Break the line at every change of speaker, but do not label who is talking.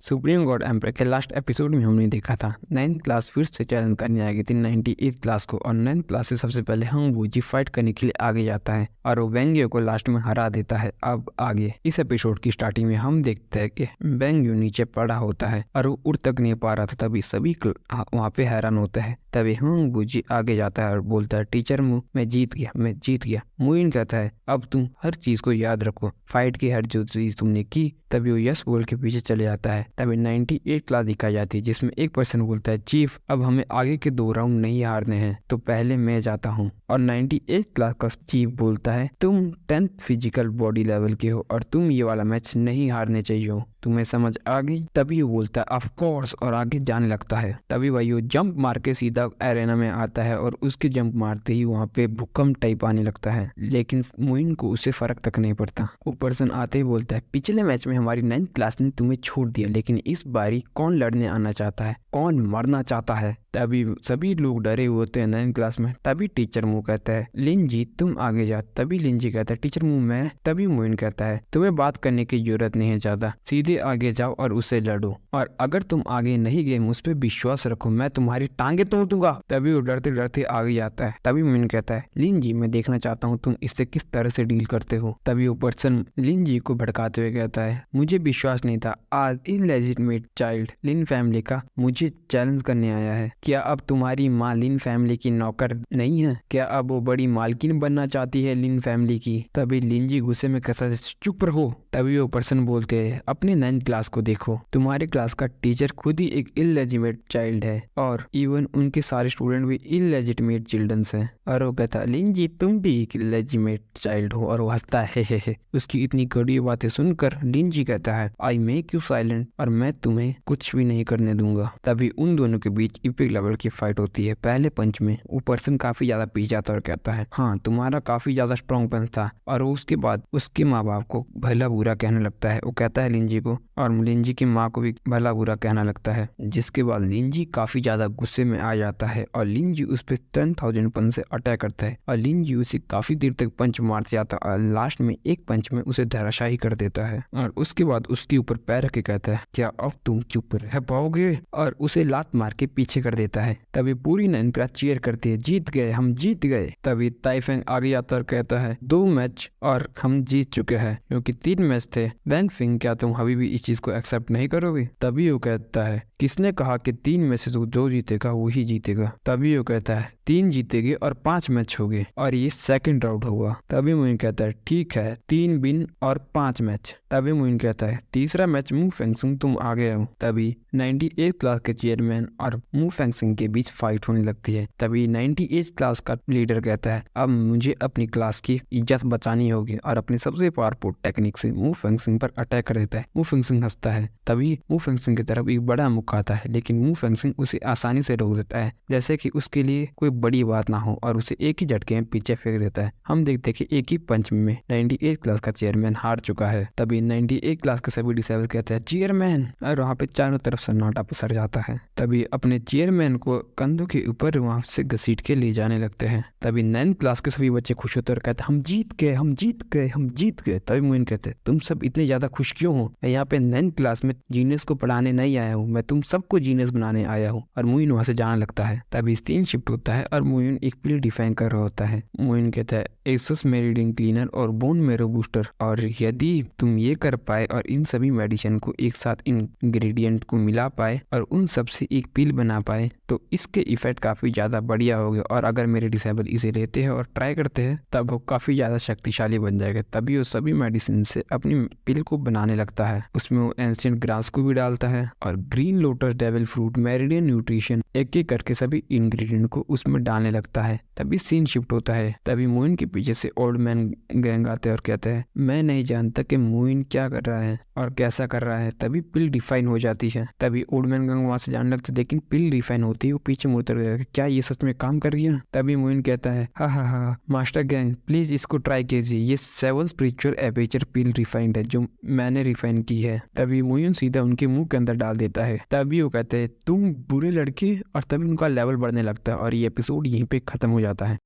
Supreme God emperor के last episode में हमने देखा था 9th क्लास फिर से चैलेंज करने आ गई थी 98th क्लास को, और 9th क्लास से सबसे पहले हंग वूजी फाइट करने के लिए आगे जाता है और वो वेंग्यो को लास्ट में हरा देता है। अब आगे इस एपिसोड की स्टार्टिंग में हम देखते हैं कि वेंग्यो नीचे पड़ा होता है और वो उड़ तक नहीं पा रहा था। तभी सभी वहाँ पे हैरान होते हैं। तभी हंग वूजी आगे जाता है और बोलता है, टीचर मू, मैं जीत गया, मैं जीत गया। मुइन कहता है, अब तुम हर चीज को याद रखो, फाइट की हर जो चीज तुमने की। तभी वो यस बोल के पीछे चले जाता है। तभी 98 क्लास दिखाई जाती है जिसमें एक पर्सन बोलता है, चीफ अब हमें आगे के 2 राउंड नहीं हारने हैं, तो पहले मैं जाता हूँ। और 98 क्लास का चीफ बोलता है, तुम 10th फिजिकल बॉडी लेवल के हो और तुम ये वाला मैच नहीं हारने चाहिए हो, तुम्हें समझ आ गई? तभी वो बोलता है, ऑफ कोर्स, और आगे जाने लगता है। तभी भाई वो जंप मार के सीधा एरेना में आता है और उसके जंप मारते ही वहाँ पे भूकंप टाइप आने लगता है, लेकिन मुइन को उससे फर्क तक नहीं पड़ता। वो पर्सन आते ही बोलता है, पिछले मैच में हमारी 9th क्लास ने तुम्हें छोड़ दिया, लेकिन इस बारी कौन लड़ने आना चाहता है, कौन मरना चाहता है? तभी सभी लोग डरे हुए होते हैं 9th क्लास में। तभी टीचर मू कहता है, लिंजी तुम आगे जा। तभी लिंजी कहता है, टीचर मू मैं। तभी मुइन कहता है, तुम्हें बात करने की जरूरत नहीं है ज्यादा, सीधे आगे जाओ और उससे लड़ो, और अगर तुम आगे नहीं गए मुझ पे विश्वास रखो, मैं तुम्हारी टांगे तोड़ दूंगा। तभी वो डरते डरते आगे जाता है। तभी मुइन कहता है, लिंजी मैं देखना चाहता हूँ तुम इससे किस तरह से डील करते हो। तभी वो पर्सन लिंजी को भड़काते हुए कहता है, मुझे विश्वास नहीं था, आज इनलेजिटिमेट चाइल्ड लिन फैमिली का मुझे चैलेंज करने आया है। क्या अब तुम्हारी माँ लिन फैमिली की नौकर नहीं है? क्या अब वो बड़ी मालकिन बनना चाहती है लिन फैमिली की? तभी लिंजी गुस्से में कहता है, चुप रहो। तभी वो पर्सन बोलते हैं, अपने 9th क्लास को देखो, तुम्हारे क्लास का टीचर खुद ही एक इलेजिटिमेट चाइल्ड है और इवन उनके सारे स्टूडेंट भी इलेजिटिमेट चिल्ड्रंस हैं। और वो कहता है, लिंजी तुम भी एक इलेजिटिमेट चाइल्ड हो, और वो हंसता है हे। उसकी इतनी कड़वी बातें सुनकर लिंजी कहता है, आई मेक यू साइलेंट, और मैं तुम्हें कुछ भी नहीं करने दूंगा। तभी उन दोनों के बीच इपिक लेवल की फाइट होती है। पहले पंच में वो पर्सन काफी ज्यादा पीछे जाता और कहता है, हाँ तुम्हारा काफी ज्यादा स्ट्रॉन्ग पंच था। और उसके बाद उसके माँ बाप को भला बुरा कहने लगता है। वो कहता है लिंजी को, और लिंजी की माँ को भी भला बुरा कहना लगता है, जिसके बाद लिंजी काफी ज्यादा गुस्से में आ जाता है और लिंजी उस पर 10,000 पंच से अटैक करता है और लिंजी उसे काफी देर तक पंच मारते जाता है और लास्ट में एक पंच में उसे धराशायी कर देता है। और उसके बाद उसके ऊपर पैर रख के कहता है, क्या अब तुम चुप रह पाओगे? और उसे लात मार के पीछे कर देता है। तभी पूरी 9th क्लास चीयर करती है, जीत गए, हम जीत गए। तभी ताइफेंग आगे आता और कहता है, 2 मैच और हम जीत चुके हैं, क्योंकि 3 मैच थे। वैंग फिंग क्या तुम अभी भी इस चीज को एक्सेप्ट नहीं करोगे? तभी वो कहता है, किसने कहा कि 3 में से जो जीतेगा वही जीतेगा? तभी वो कहता है, 3 जीतेंगे और 5 मैच हो गए और ये सेकंड राउंड होगा। तभी मुइन कहता है, ठीक है, 3 विन और 5 मैच। तभी मुइन कहता है, तीसरा मैच मू फेंगसिंग तुम आ गए हो। तभी 98 क्लास के चेयरमैन और मू फेंगसिंग के बीच फाइट होने लगती है। तभी 98 क्लास का लीडर कहता है, अब मुझे अपनी क्लास की इज्जत बचानी होगी, और अपनी सबसे पावरफुल टेक्निक से मू फेंगसिंग पर अटैक कर देता है। मू फेंगसिंग हंसता है। तभी मू फेंगसिंग की तरफ एक बड़ा मुक्का आता है, लेकिन मू फेंगसिंग उसे आसानी से रोक देता है, जैसे कि उसके लिए कोई बड़ी बात ना हो, और उसे एक ही झटके में पीछे फेंक देता है। हम देखते हैं कि एक ही पंच में 98 क्लास का चेयरमैन हार चुका है। तभी 98 क्लास के सभी डिसेबल कहते हैं, चेयरमैन, और वहाँ पे चारों तरफ सन्नाटा पसर जाता है। तभी अपने चेयरमैन को कंधों के ऊपर वहाँ से घसीट के ले जाने लगते हैं। तभी 9th क्लास के सभी बच्चे खुश होते और कहते हैं, हम जीत गए, हम जीत गए, हम जीत गए। तभी मुइन कहते हैं, तुम सब इतने ज्यादा खुश क्यों हो? मैं यहाँ पे 9th क्लास में जीनियस को पढ़ाने नहीं आया हूँ, मैं तुम सबको जीनियस बनाने आया हूँ। और मुइन वहाँ से जाने लगता है। तभी सीन शिफ्ट होता है और मुइन एक पिल डिफाइन कर रहा होता है। मुइन कहता है, एसस मेरिडियन क्लीनर और बोन मेरो बूस्टर, और यदि तुम ये कर पाए और इन सभी मेडिसिन को एक साथ इंग्रेडिएंट को मिला पाए और उन सब से एक पिल बना पाए, तो इसके इफेक्ट काफी ज्यादा बढ़िया होगा, और अगर मेरे डिसेबल इसे लेते हैं और ट्राई करते हैं तब वो काफी ज्यादा शक्तिशाली बन जाएगा। तभी वो सभी मेडिसिन से अपनी पिल को बनाने लगता है। उसमें वो एंशिएंट ग्रास को भी डालता है और green lotus devil fruit, meridian nutrition, एक एक करके सभी इंग्रेडिएंट को उसमें डालने लगता है। तभी सीन शिफ्ट होता है। तभी मुइन के पीछे से ओल्ड मैन गैंग आते हैं और कहते हैं, मैं नहीं जानता कि मुइन क्या कर रहा है और कैसा कर रहा है। तभी पिल डिफाइन हो जाती है। तभी ओल्ड मैन गैंग वहां से जाने लगते, लेकिन पिल डिफाइन होती है वो पीछे मुड़ते रहे, क्या ये सच में काम कर रही है? तभी मुइन कहता है, हा मास्टर गैंग प्लीज इसको ट्राई कीजिए, ये 7 स्पिरिचुअल एपेचर पिल रिफाइंड है जो मैंने रिफाइन की है। तभी मुइन सीधा उनके मुंह के अंदर डाल देता है। तभी वो कहते हैं, तुम बुरे लड़के, और तभी उनका लेवल बढ़ने लगता है और ये एपिसोड यहीं पे खत्म हो जाता है।